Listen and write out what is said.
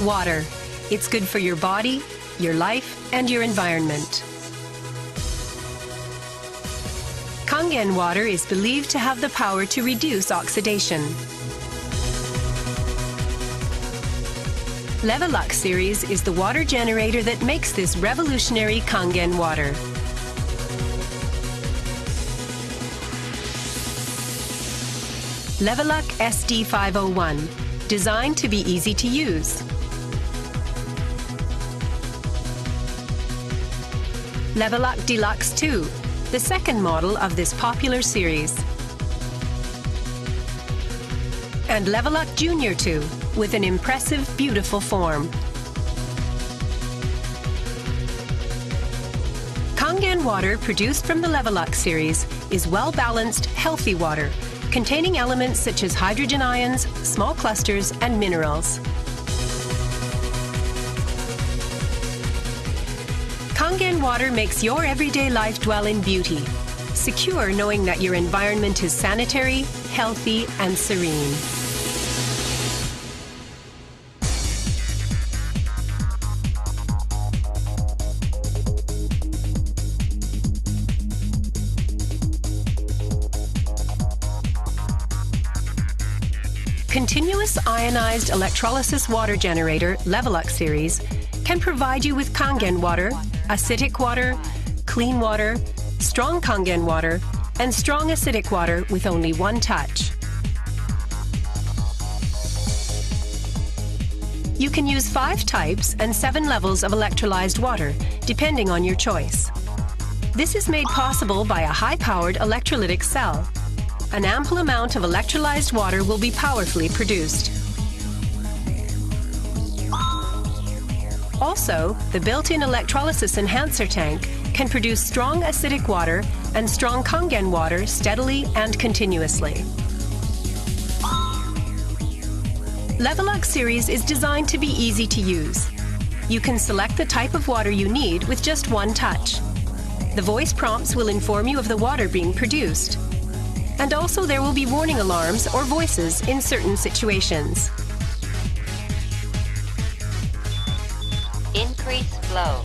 Water. It's good for your body, your life, and your environment. Kangen water is believed to have the power to reduce oxidation. Levelux series is the water generator that makes this revolutionary Kangen water. Levelux SD501, designed to be easy to use. Levelux Deluxe 2, the second model of this popular series. And Levelux Junior 2, with an impressive, beautiful form. Kangen water produced from the Levelux series is well-balanced, healthy water, containing elements such as hydrogen ions, small clusters, and minerals. Kangen water makes your everyday life dwell in beauty, secure knowing that your environment is sanitary, healthy, and serene. Continuous ionized electrolysis water generator Levelux series can provide you with Kangen water, acidic water, clean water, strong Kangen water, and strong acidic water with only one touch. You can use 5 types and 7 levels of electrolyzed water, depending on your choice. This is made possible by a high-powered electrolytic cell. An ample amount of electrolyzed water will be powerfully produced. Also, the built-in electrolysis enhancer tank can produce strong acidic water and strong Kangen water steadily and continuously. Levelux series is designed to be easy to use. You can select the type of water you need with just one touch. The voice prompts will inform you of the water being produced. And also there will be warning alarms or voices in certain situations. Increase flow.